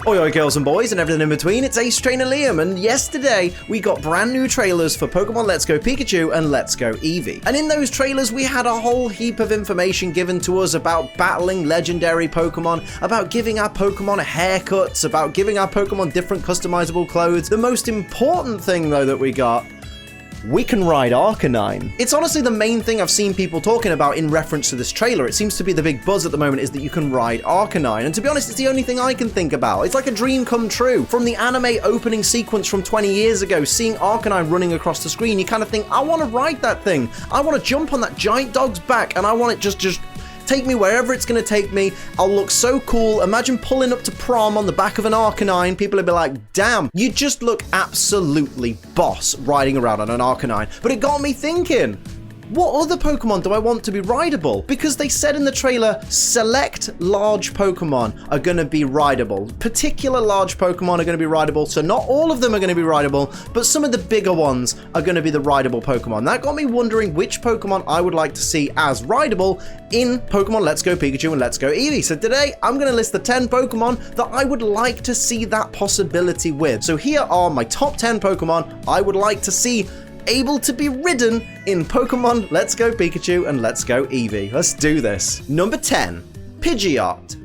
Oi oi girls and boys and everything in between, it's Ace Trainer Liam, and yesterday we got brand new trailers for Pokemon Let's Go Pikachu and Let's Go Eevee. And in those trailers we had a whole heap of information given to us about battling legendary Pokemon, about giving our Pokemon haircuts, about giving our Pokemon different customizable clothes. The most important thing though that we got, we can ride Arcanine. It's honestly the main thing I've seen people talking about in reference to this trailer. It seems to be the big buzz at the moment is that you can ride Arcanine. And to be honest, it's the only thing I can think about. It's like a dream come true. From the anime opening sequence from 20 years ago, seeing Arcanine running across the screen, you kind of think, I want to ride that thing. I want to jump on that giant dog's back and I want it just take me wherever it's going to take me. I'll look so cool. Imagine pulling up to prom on the back of an Arcanine. People will be like, damn, you just look absolutely boss riding around on an Arcanine. But it got me thinking, what other Pokemon do I want to be rideable? Because they said in the trailer, select large Pokemon are going to be rideable. Particular large Pokemon are going to be rideable, so not all of them are going to be rideable, but some of the bigger ones are going to be the rideable Pokemon. That got me wondering which Pokemon I would like to see as rideable in Pokemon Let's Go Pikachu and Let's Go Eevee. So today, I'm going to list the 10 Pokemon that I would like to see that possibility with. So here are my top 10 Pokemon I would like to see able to be ridden in Pokemon Let's Go Pikachu and Let's Go Eevee. Let's do this. Number 10, Pidgeot.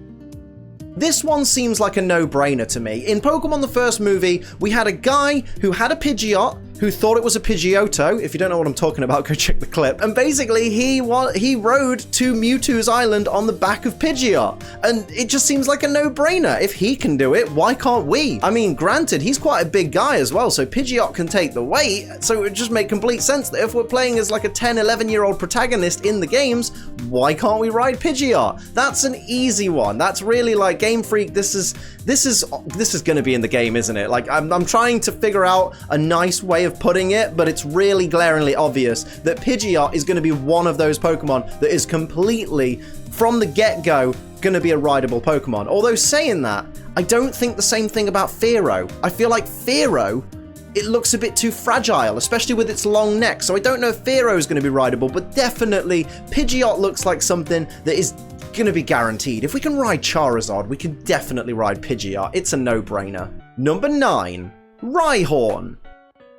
This one seems like a no-brainer to me. In Pokemon the first movie, we had a guy who had a Pidgeot who thought it was a Pidgeotto. If you don't know what I'm talking about, go check the clip. And basically, he rode to Mewtwo's Island on the back of Pidgeot. And it just seems like a no-brainer. If he can do it, why can't we? I mean, granted, he's quite a big guy as well, so Pidgeot can take the weight. So it would just make complete sense that if we're playing as like a 10, 11-year-old protagonist in the games, why can't we ride Pidgeot? That's an easy one. That's really like Game Freak. This is going to be in the game, isn't it? Like I'm trying to figure out a nice way of putting it, but it's really glaringly obvious that Pidgeot is going to be one of those Pokemon that is completely, from the get-go, going to be a rideable Pokemon. Although saying that, I don't think the same thing about Fearow. I feel like Fearow, it looks a bit too fragile, especially with its long neck. So I don't know if Fearow is going to be rideable, but definitely Pidgeot looks like something that is going to be guaranteed. If we can ride Charizard, we can definitely ride Pidgeot. It's a no-brainer. Number 9, Rhyhorn.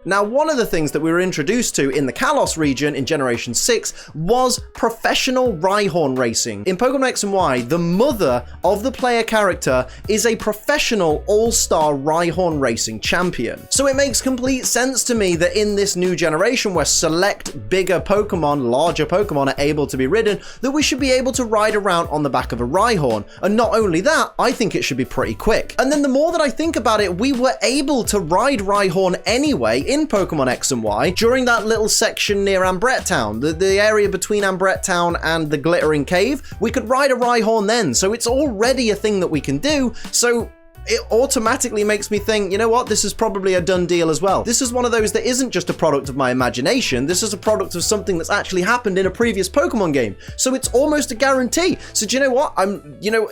Now, one of the things that we were introduced to in the Kalos region in Generation 6 was professional Rhyhorn racing. In Pokemon X and Y, the mother of the player character is a professional all-star Rhyhorn racing champion. So it makes complete sense to me that in this new generation where select bigger Pokemon, larger Pokemon are able to be ridden, that we should be able to ride around on the back of a Rhyhorn. And not only that, I think it should be pretty quick. And then the more that I think about it, we were able to ride Rhyhorn anyway in Pokemon X and Y during that little section near Ambret Town, the area between Ambret Town and the Glittering Cave. We could ride a Rhyhorn then, so it's already a thing that we can do. So it automatically makes me think, you know what, this is probably a done deal as well. This is one of those that isn't just a product of my imagination. This is a product of something that's actually happened in a previous Pokemon game. So it's almost a guarantee. So do you know what?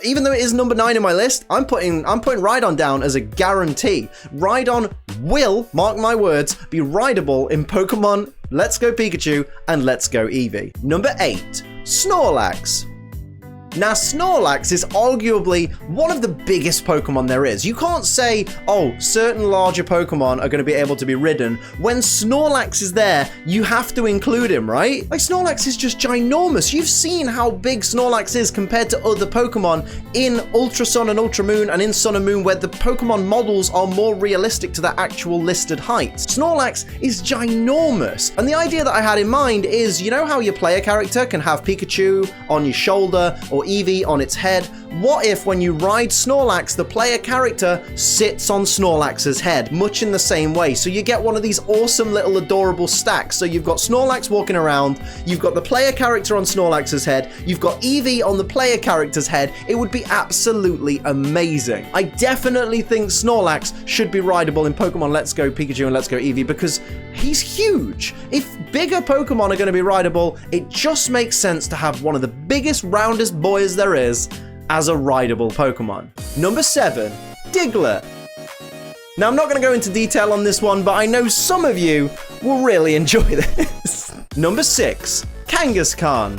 Even though it is number 9 in my list, I'm putting Rhydon down as a guarantee. Rhydon will, mark my words, be rideable in Pokemon Let's Go Pikachu and Let's Go Eevee. Number 8, Snorlax. Now, Snorlax is arguably one of the biggest Pokemon there is. You can't say, oh, certain larger Pokemon are going to be able to be ridden. When Snorlax is there, you have to include him, right? Like, Snorlax is just ginormous. You've seen how big Snorlax is compared to other Pokemon in Ultra Sun and Ultra Moon and in Sun and Moon, where the Pokemon models are more realistic to their actual listed heights. Snorlax is ginormous. And the idea that I had in mind is, you know how your player character can have Pikachu on your shoulder or Eevee on its head? What if when you ride Snorlax, the player character sits on Snorlax's head, much in the same way? So you get one of these awesome little adorable stacks. So you've got Snorlax walking around, you've got the player character on Snorlax's head, you've got Eevee on the player character's head. It would be absolutely amazing. I definitely think Snorlax should be rideable in Pokemon Let's Go Pikachu and Let's Go Eevee because he's huge. If bigger Pokemon are going to be rideable, it just makes sense to have one of the biggest, roundest boys there is as a rideable Pokemon. Number 7, Diggler. Now, I'm not going to go into detail on this one, but I know some of you will really enjoy this. Number 6, Kangaskhan.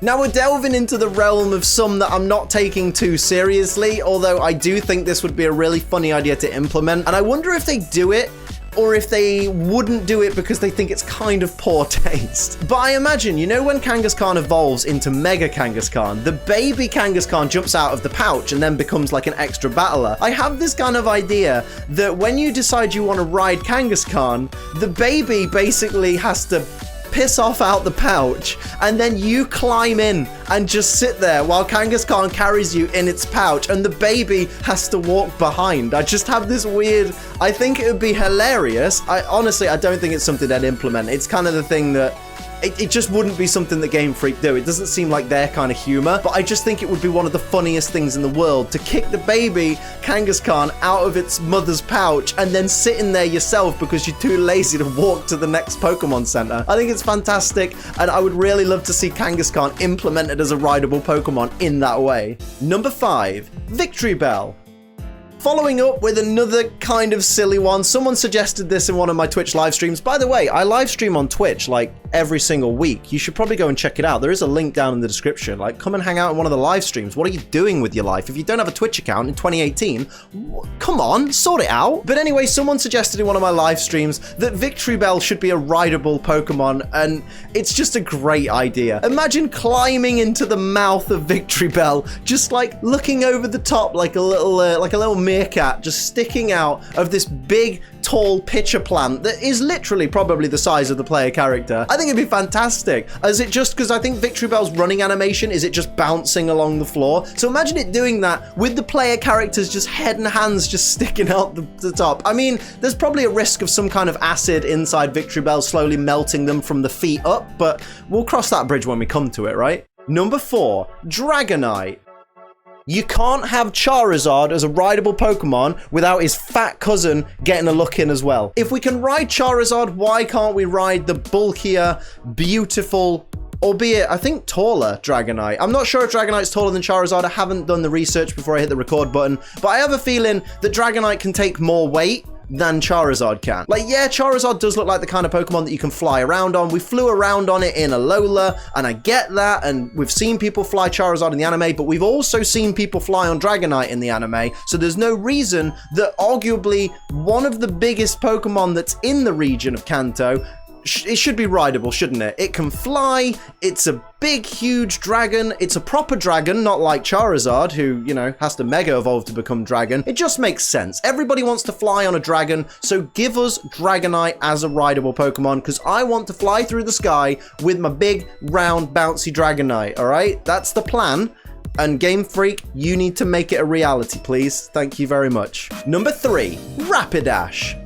Now we're delving into the realm of some that I'm not taking too seriously, although I do think this would be a really funny idea to implement, and I wonder if they do it or if they wouldn't do it because they think it's kind of poor taste. But I imagine, you know, when Kangaskhan evolves into Mega Kangaskhan, the baby Kangaskhan jumps out of the pouch and then becomes like an extra battler. I have this kind of idea that when you decide you want to ride Kangaskhan, the baby basically has to piss off out the pouch, and then you climb in and just sit there while Kangaskhan carries you in its pouch, and the baby has to walk behind. I just have this weird, I think it would be hilarious. Honestly, I don't think it's something they'd implement. It's kind of the thing that it just wouldn't be something that Game Freak do. It doesn't seem like their kind of humor, but I just think it would be one of the funniest things in the world to kick the baby Kangaskhan out of its mother's pouch and then sit in there yourself because you're too lazy to walk to the next Pokemon Center. I think it's fantastic, and I would really love to see Kangaskhan implemented as a rideable Pokemon in that way. Number 5, Victreebel. Following up with another kind of silly one. Someone suggested this in one of my Twitch live streams. By the way, I live stream on Twitch like every single week. You should probably go and check it out. There is a link down in the description. Like, come and hang out in one of the live streams. What are you doing with your life? If you don't have a Twitch account in 2018, come on, sort it out. But anyway, someone suggested in one of my live streams that Victreebel should be a rideable Pokemon, and it's just a great idea. Imagine climbing into the mouth of Victreebel, just like looking over the top like a little meerkat, just sticking out of this big, tall pitcher plant that is literally probably the size of the player character. I think it'd be fantastic. Is it just because I think Victreebel's running animation, is it just bouncing along the floor? So imagine it doing that with the player characters just head and hands just sticking out the top. I mean, there's probably a risk of some kind of acid inside Victreebel slowly melting them from the feet up, but we'll cross that bridge when we come to it, right? Number 4, Dragonite. You can't have Charizard as a rideable Pokemon without his fat cousin getting a look in as well. If we can ride Charizard, why can't we ride the bulkier, beautiful, albeit I think taller Dragonite? I'm not sure if Dragonite's taller than Charizard. I haven't done the research before I hit the record button, but I have a feeling that Dragonite can take more weight than Charizard can. Like, yeah, Charizard does look like the kind of Pokemon that you can fly around on. We flew around on it in Alola, and I get that, and we've seen people fly Charizard in the anime, but we've also seen people fly on Dragonite in the anime, so there's no reason that arguably one of the biggest Pokemon that's in the region of Kanto, it should be rideable, shouldn't it? It can fly, it's a big, huge dragon, it's a proper dragon, not like Charizard, who, you know, has to Mega Evolve to become dragon. It just makes sense. Everybody wants to fly on a dragon, so give us Dragonite as a rideable Pokemon, because I want to fly through the sky with my big, round, bouncy Dragonite, alright? That's the plan. And Game Freak, you need to make it a reality, please. Thank you very much. Number 3, Rapidash.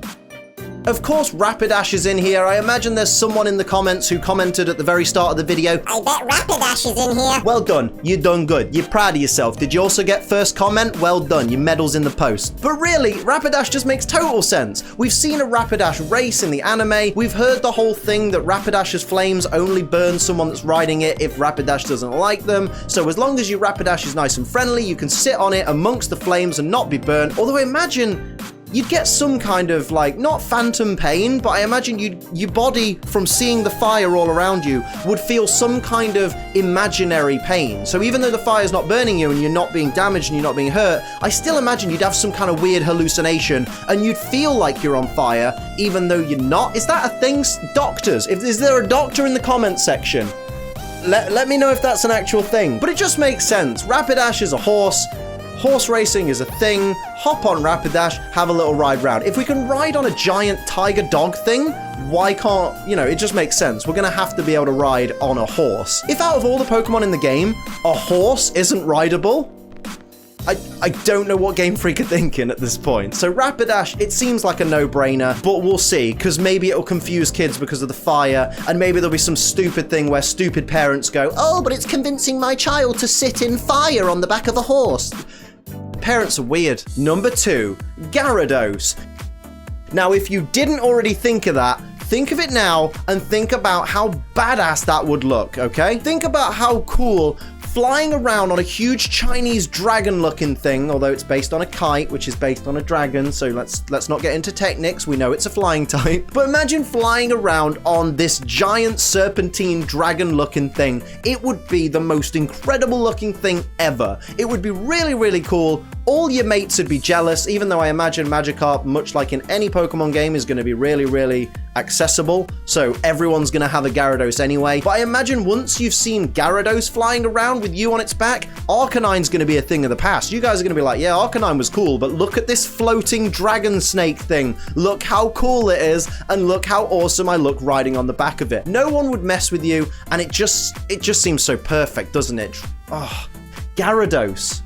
Of course, Rapidash is in here. I imagine there's someone in the comments who commented at the very start of the video, I bet Rapidash is in here. Well done. You done good. You're proud of yourself. Did you also get first comment? Well done. Your medal's in the post. But really, Rapidash just makes total sense. We've seen a Rapidash race in the anime. We've heard the whole thing that Rapidash's flames only burn someone that's riding it if Rapidash doesn't like them. So as long as your Rapidash is nice and friendly, you can sit on it amongst the flames and not be burnt. Although imagine you'd get some kind of, like, not phantom pain, but I imagine your body, from seeing the fire all around you, would feel some kind of imaginary pain. So even though the fire's not burning you and you're not being damaged and you're not being hurt, I still imagine you'd have some kind of weird hallucination and you'd feel like you're on fire, even though you're not. Is that a thing? Doctors, is there a doctor in the comments section? Let me know if that's an actual thing. But it just makes sense. Rapidash is a horse. Horse racing is a thing. Hop on Rapidash, have a little ride round. If we can ride on a giant tiger dog thing, why can't, you know, it just makes sense. We're gonna have to be able to ride on a horse. If out of all the Pokemon in the game, a horse isn't rideable, I don't know what Game Freak are thinking at this point. So Rapidash, it seems like a no-brainer, but we'll see, because maybe it'll confuse kids because of the fire, and maybe there'll be some stupid thing where stupid parents go, oh, but it's convincing my child to sit in fire on the back of a horse. Parents are weird. Number 2, Gyarados. Now, if you didn't already think of that, think of it now and think about how badass that would look, okay? Think about how cool flying around on a huge Chinese dragon-looking thing, although it's based on a kite, which is based on a dragon, so let's not get into techniques. We know it's a flying type. But imagine flying around on this giant serpentine dragon-looking thing. It would be the most incredible-looking thing ever. It would be really, really cool. All your mates would be jealous, even though I imagine Magikarp, much like in any Pokemon game, is going to be really, really accessible, so everyone's going to have a Gyarados anyway. But I imagine once you've seen Gyarados flying around with you on its back, Arcanine's going to be a thing of the past. You guys are going to be like, yeah, Arcanine was cool, but look at this floating dragon snake thing. Look how cool it is, and look how awesome I look riding on the back of it. No one would mess with you, and it just seems so perfect, doesn't it? Oh, Gyarados.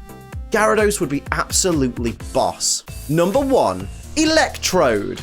Gyarados would be absolutely boss. Number 1, Electrode.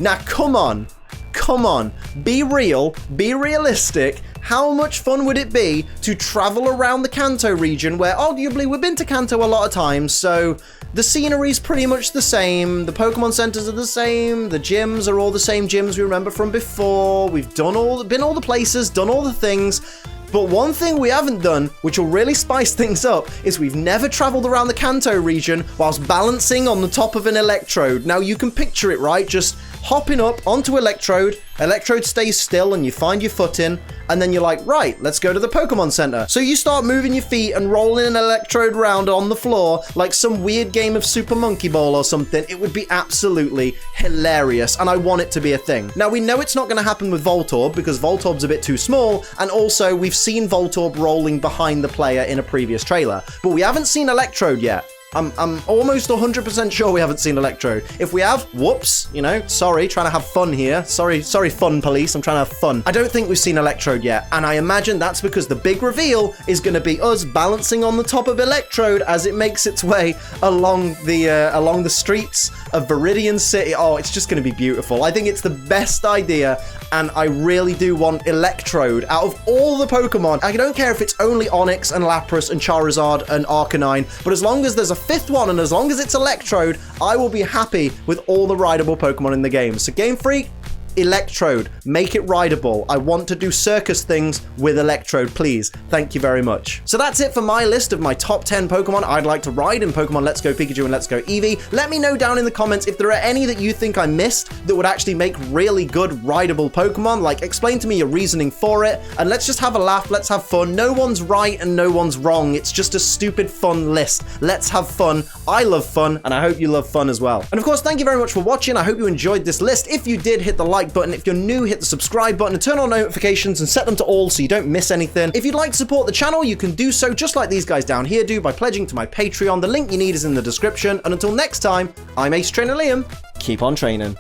Now, come on, be real, be realistic. How much fun would it be to travel around the Kanto region, where arguably we've been to Kanto a lot of times, so the scenery's pretty much the same, the Pokemon centers are the same, the gyms are all the same gyms we remember from before, we've been all the places, done all the things. But one thing we haven't done, which will really spice things up, is we've never traveled around the Kanto region whilst balancing on the top of an Electrode. Now, you can picture it, right? Just hopping up onto Electrode, Electrode stays still and you find your footing, and then you're like, right, let's go to the Pokemon Center. So you start moving your feet and rolling an Electrode around on the floor like some weird game of Super Monkey Ball or something. It would be absolutely hilarious, and I want it to be a thing. Now, we know it's not going to happen with Voltorb because Voltorb's a bit too small, and also we've seen Voltorb rolling behind the player in a previous trailer, but we haven't seen Electrode yet. I'm almost 100% sure we haven't seen Electrode. If we have, whoops, you know, sorry, trying to have fun here. Sorry, fun police, I'm trying to have fun. I don't think we've seen Electrode yet, and I imagine that's because the big reveal is going to be us balancing on the top of Electrode as it makes its way along the streets of Viridian City. Oh, it's just going to be beautiful. I think it's the best idea, and I really do want Electrode out of all the Pokemon. I don't care if it's only Onix and Lapras and Charizard and Arcanine, but as long as there's a 5th one, and as long as it's Electrode, I will be happy with all the rideable Pokemon in the game. So Game Freak, Electrode, make it rideable. I want to do circus things with Electrode, please. Thank you very much. So that's it for my list of my top 10 Pokemon I'd like to ride in Pokemon Let's Go Pikachu and Let's Go Eevee. Let me know down in the comments if there are any that you think I missed that would actually make really good rideable Pokemon. Like, explain to me your reasoning for it, and let's just have a laugh, let's have fun. No one's right and no one's wrong. It's just a stupid fun list. Let's have fun. I love fun, and I hope you love fun as well. And of course, thank you very much for watching. I hope you enjoyed this list. If you did, hit the like button. If you're new, hit the subscribe button and turn on notifications and set them to all so you don't miss anything. If you'd like to support the channel, you can do so just like these guys down here do by pledging to my Patreon. The link you need is in the description. And until next time, I'm Ace Trainer Liam. Keep on training.